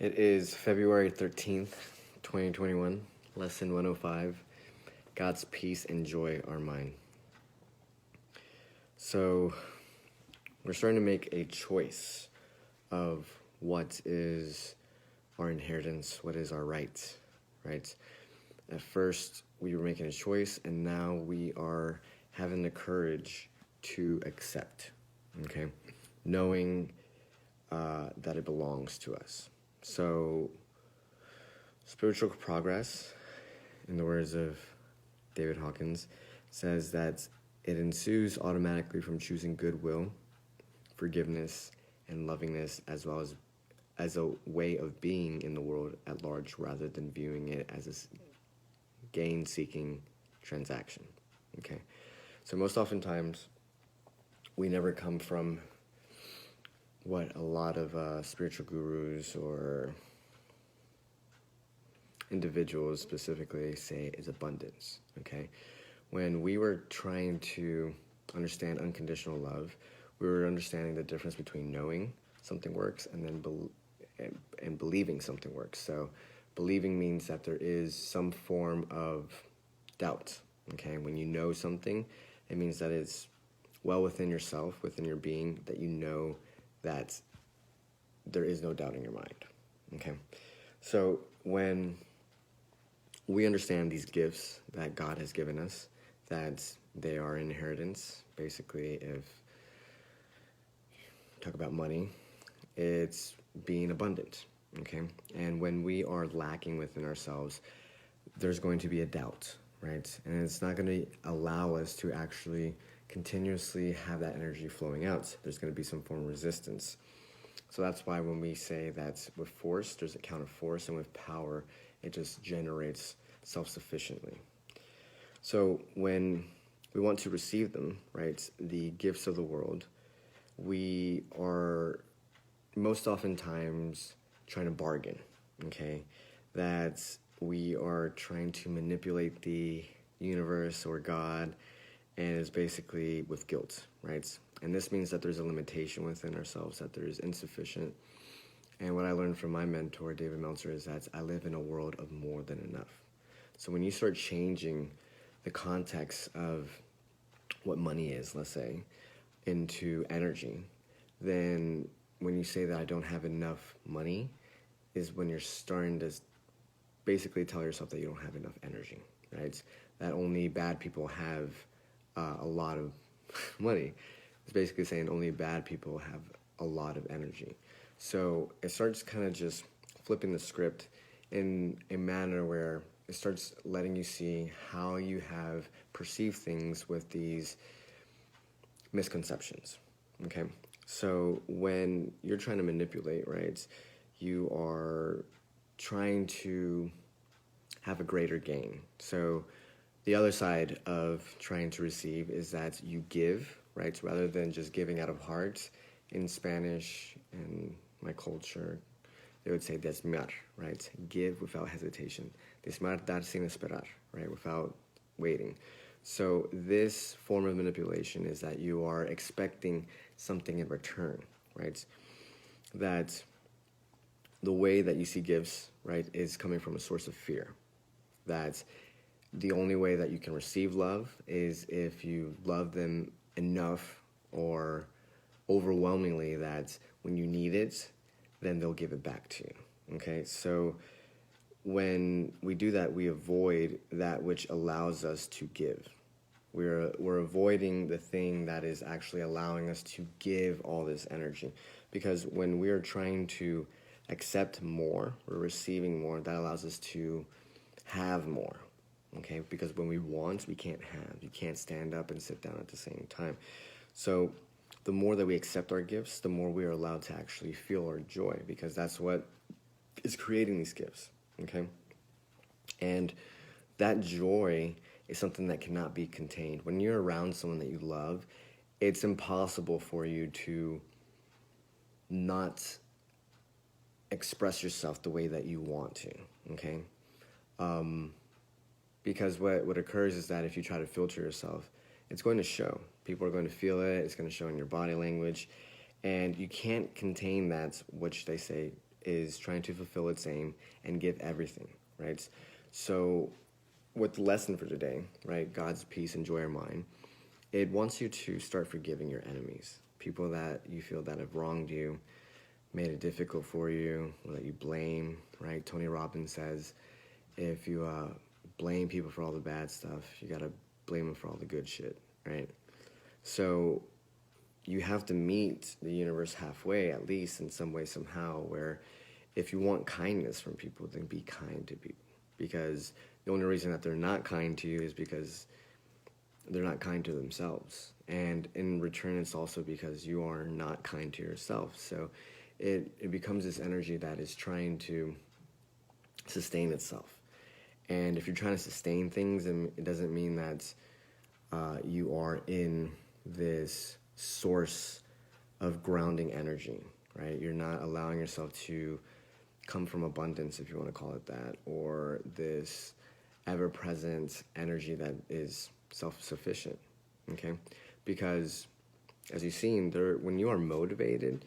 It is February 13th, 2021, lesson 105. God's peace and joy are mine. So, we're starting to make a choice of what is our inheritance, what is our right, right? At first, we were making a choice, and now we are having the courage to accept, okay? Knowing that it belongs to us. So, spiritual progress, in the words of David Hawkins, says that it ensues automatically from choosing goodwill, forgiveness, and lovingness, as well as a way of being in the world at large, rather than viewing it as a gain-seeking transaction. Okay, so most oftentimes we never come from what a lot of spiritual gurus or individuals specifically say is abundance. Okay, when we were trying to understand unconditional love, we were understanding the difference between knowing something works and then believing something works. So believing means that there is some form of doubt. Okay, when you know something, it means that it's well within yourself, within your being, that you know that there is no doubt in your mind. Okay, so when we understand these gifts that God has given us, that they are inheritance. Basically, if talk about money, it's being abundant, okay? And when we are lacking within ourselves, there's going to be a doubt, right? And it's not going to allow us to actually continuously have that energy flowing out. There's going to be some form of resistance. So that's why when we say that with force, there's a counter force, and with power, it just generates self-sufficiently. So when we want to receive them, right, the gifts of the world, we are most oftentimes trying to bargain, okay? That we are trying to manipulate the universe or God, and it's basically with guilt, right? And this means that there's a limitation within ourselves, that there is insufficient. And what I learned from my mentor, David Meltzer, is that I live in a world of more than enough. So when you start changing the context of what money is, let's say, into energy, then when you say that I don't have enough money, is when you're starting to basically tell yourself that you don't have enough energy, right? That only bad people have a lot of money. It's basically saying only bad people have a lot of energy. So it starts kind of just flipping the script in a manner where it starts letting you see how you have perceived things with these misconceptions, okay? So when you're trying to manipulate, right, you are trying to have a greater gain. So the other side of trying to receive is that you give, right, rather than just giving out of heart. In Spanish and my culture, they would say desmar, right? Give without hesitation. Desmar, dar sin esperar, right? Without waiting. So this form of manipulation is that you are expecting something in return, right? That the way that you see gifts, right, is coming from a source of fear. That the only way that you can receive love is if you love them enough or overwhelmingly that when you need it, then they'll give it back to you, okay? So when we do that, we avoid that which allows us to give. We're avoiding the thing that is actually allowing us to give all this energy. Because when we're trying to accept more, we're receiving more, that allows us to have more, okay? Because when we want, we can't have. You can't stand up and sit down at the same time. So the more that we accept our gifts, the more we are allowed to actually feel our joy, because that's what is creating these gifts, okay? And that joy is something that cannot be contained. When you're around someone that you love, it's impossible for you to not express yourself the way that you want to, okay? Because what occurs is that if you try to filter yourself, it's going to show. People are going to feel it. It's going to show in your body language. And you can't contain that, which they say is trying to fulfill its aim and give everything, right? So, with the lesson for today, right, God's peace and joy are mine, it wants you to start forgiving your enemies, people that you feel that have wronged you, made it difficult for you, or that you blame, right? Tony Robbins says, if you blame people for all the bad stuff, you gotta blame them for all the good shit, right? So you have to meet the universe halfway, at least in some way, somehow, where if you want kindness from people, then be kind to people. Because the only reason that they're not kind to you is because they're not kind to themselves. And in return, it's also because you are not kind to yourself. So it becomes this energy that is trying to sustain itself. And if you're trying to sustain things, then it doesn't mean that you are in this source of grounding energy, right? You're not allowing yourself to come from abundance, if you want to call it that, or this ever-present energy that is self-sufficient, okay? Because, as you've seen, when you are motivated,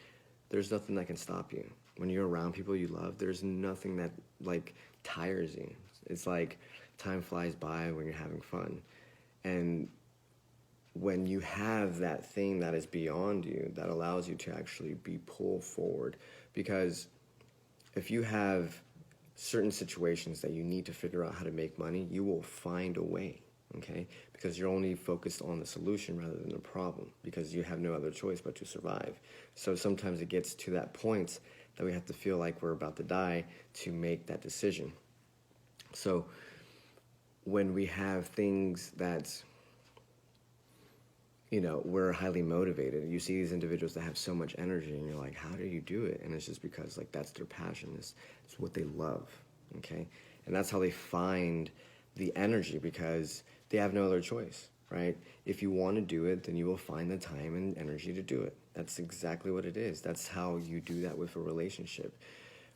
there's nothing that can stop you. When you're around people you love, there's nothing that, like, tires you. It's like time flies by when you're having fun. And when you have that thing that is beyond you, that allows you to actually be pulled forward. Because if you have certain situations that you need to figure out how to make money, you will find a way, okay? Because you're only focused on the solution rather than the problem, because you have no other choice but to survive. So sometimes it gets to that point that we have to feel like we're about to die to make that decision. So when we have things that, you know, we're highly motivated, you see these individuals that have so much energy and you're like, how do you do it? And it's just because, like, that's their passion. It's what they love, okay? And that's how they find the energy, because they have no other choice, right? If you want to do it, then you will find the time and energy to do it. That's exactly what it is. That's how you do that with a relationship.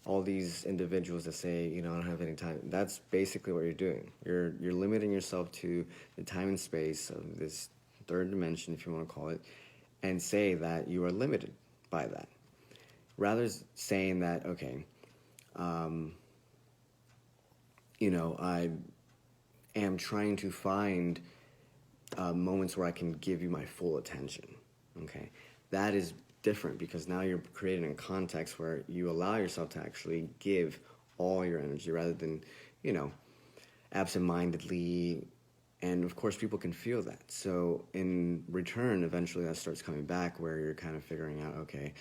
All these individuals that say, you know, I don't have any time, that's basically what you're doing. You're limiting yourself to the time and space of this third dimension, if you want to call it, and say that you are limited by that. Rather saying that, okay, you know, I am trying to find moments where I can give you my full attention, okay? That is different, because now you're creating a context where you allow yourself to actually give all your energy rather than, you know, absent-mindedly. And of course, people can feel that. So in return, eventually that starts coming back, where you're kind of figuring out, okay,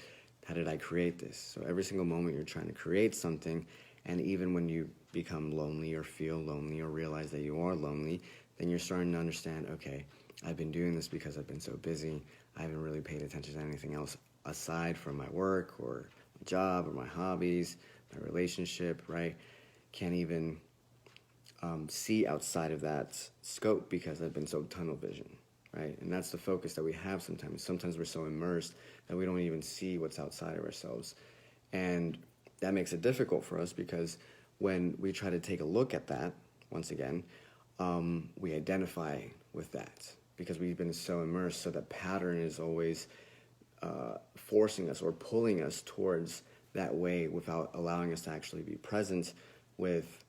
how did I create this? So every single moment you're trying to create something, and even when you become lonely or feel lonely or realize that you are lonely, then you're starting to understand, okay, I've been doing this because I've been so busy. I haven't really paid attention to anything else aside from my work or my job or my hobbies, my relationship, right? Can't even see outside of that scope because I've been so tunnel vision, right? And that's the focus that we have sometimes. Sometimes we're so immersed that we don't even see what's outside of ourselves. And that makes it difficult for us, because when we try to take a look at that, once again, we identify with that because we've been so immersed. So the pattern is always forcing us or pulling us towards that way without allowing us to actually be present with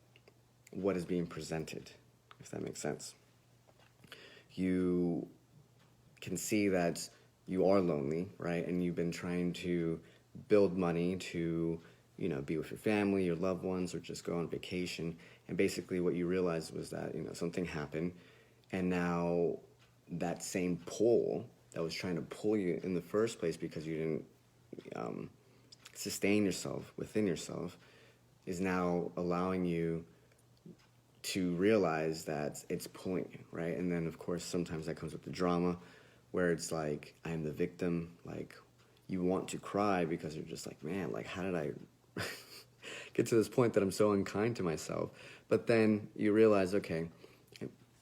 what is being presented, if that makes sense. You can see that you are lonely, right? And you've been trying to build money to, you know, be with your family, your loved ones, or just go on vacation. And basically what you realized was that, you know, something happened, and now that same pull that was trying to pull you in the first place because you didn't sustain yourself within yourself is now allowing you to realize that it's pulling you, right? And then, of course, sometimes that comes with the drama, where it's like, I'm the victim. Like, you want to cry because you're just like, man, like, how did I get to this point that I'm so unkind to myself? But then you realize, okay,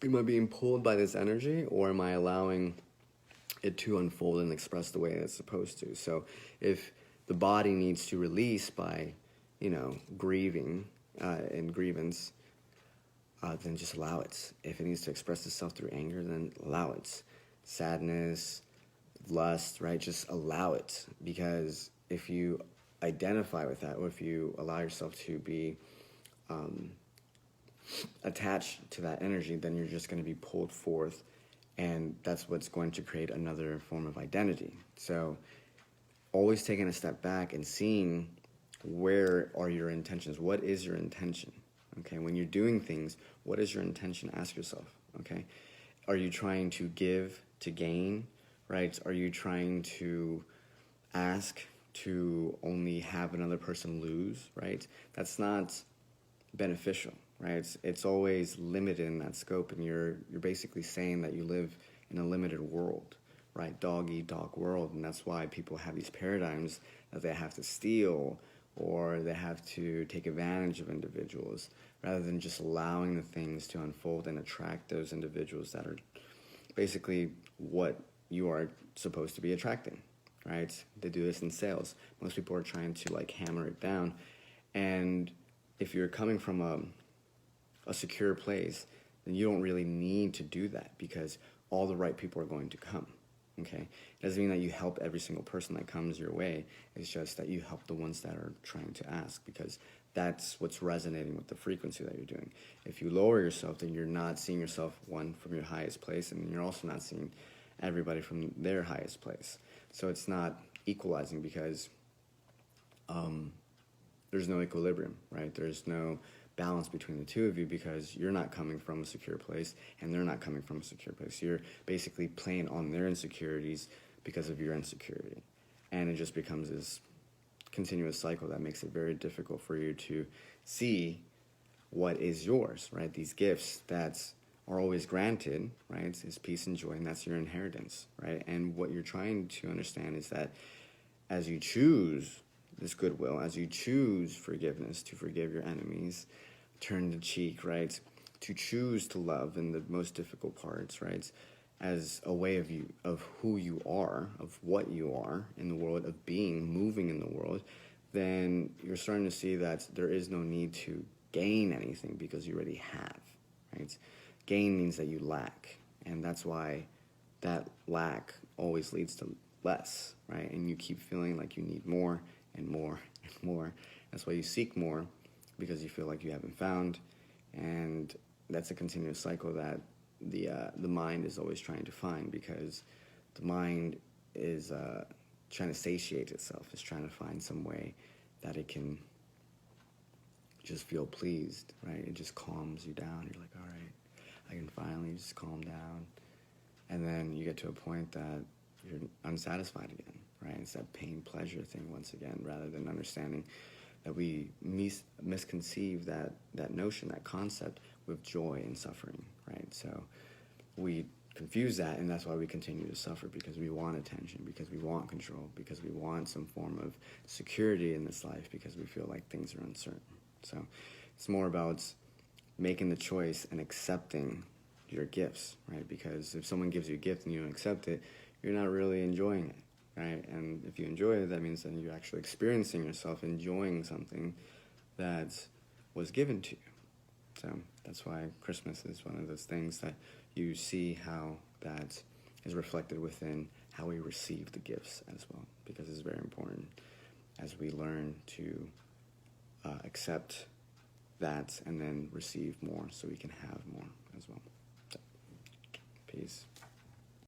am I being pulled by this energy, or am I allowing it to unfold and express the way it's supposed to? So if the body needs to release by, you know, grieving and grievance, then just allow it. If it needs to express itself through anger, then allow it. Sadness, lust, right? Just allow it. Because if you identify with that, or if you allow yourself to be attached to that energy, then you're just going to be pulled forth, and that's what's going to create another form of identity. So always taking a step back and seeing where are your intentions. What is your intention? Okay, when you're doing things, what is your intention? Ask yourself. Okay, are you trying to give to gain, right? Are you trying to ask to only have another person lose, right? That's not beneficial, right? It's always limited in that scope, and you're basically saying that you live in a limited world, right? Dog eat dog world, and that's why people have these paradigms that they have to steal or they have to take advantage of individuals rather than just allowing the things to unfold and attract those individuals that are basically what you are supposed to be attracting, right? They do this in sales. Most people are trying to like hammer it down, and if you're coming from a secure place, then you don't really need to do that because all the right people are going to come. Okay, it doesn't mean that you help every single person that comes your way. It's just that you help the ones that are trying to ask, because that's what's resonating with the frequency that you're doing. If you lower yourself, then you're not seeing yourself, one, from your highest place, and you're also not seeing everybody from their highest place. So it's not equalizing because there's no equilibrium, right? There's no balance between the two of you because you're not coming from a secure place and they're not coming from a secure place. You're basically playing on their insecurities because of your insecurity. And it just becomes this continuous cycle that makes it very difficult for you to see what is yours, right? These gifts that are always granted, right, is peace and joy, and that's your inheritance, right? And what you're trying to understand is that as you choose this goodwill, as you choose forgiveness, to forgive your enemies, turn the cheek, right? To choose to love in the most difficult parts, right? As a way of who you are, of what you are in the world, of being, moving in the world, then you're starting to see that there is no need to gain anything because you already have, right? Gain means that you lack, and that's why that lack always leads to less, right? And you keep feeling like you need more and more and more. That's why you seek more, because you feel like you haven't found, and that's a continuous cycle that the mind is always trying to find, because the mind is trying to satiate itself. It's trying to find some way that it can just feel pleased, right? It just calms you down. You're like, all right, I can finally just calm down. And then you get to a point that you're unsatisfied again, right? It's that pain-pleasure thing once again, rather than understanding that we misconceive that notion, that concept, with joy and suffering, right? So we confuse that, and that's why we continue to suffer, because we want attention, because we want control, because we want some form of security in this life, because we feel like things are uncertain. So it's more about making the choice and accepting your gifts, right? Because if someone gives you a gift and you don't accept it, you're not really enjoying it, right? And if you enjoy it, that means that you're actually experiencing yourself enjoying something that was given to you. So that's why Christmas is one of those things that you see how that is reflected within how we receive the gifts as well, because it's very important as we learn to accept that and then receive more so we can have more as well. So, peace.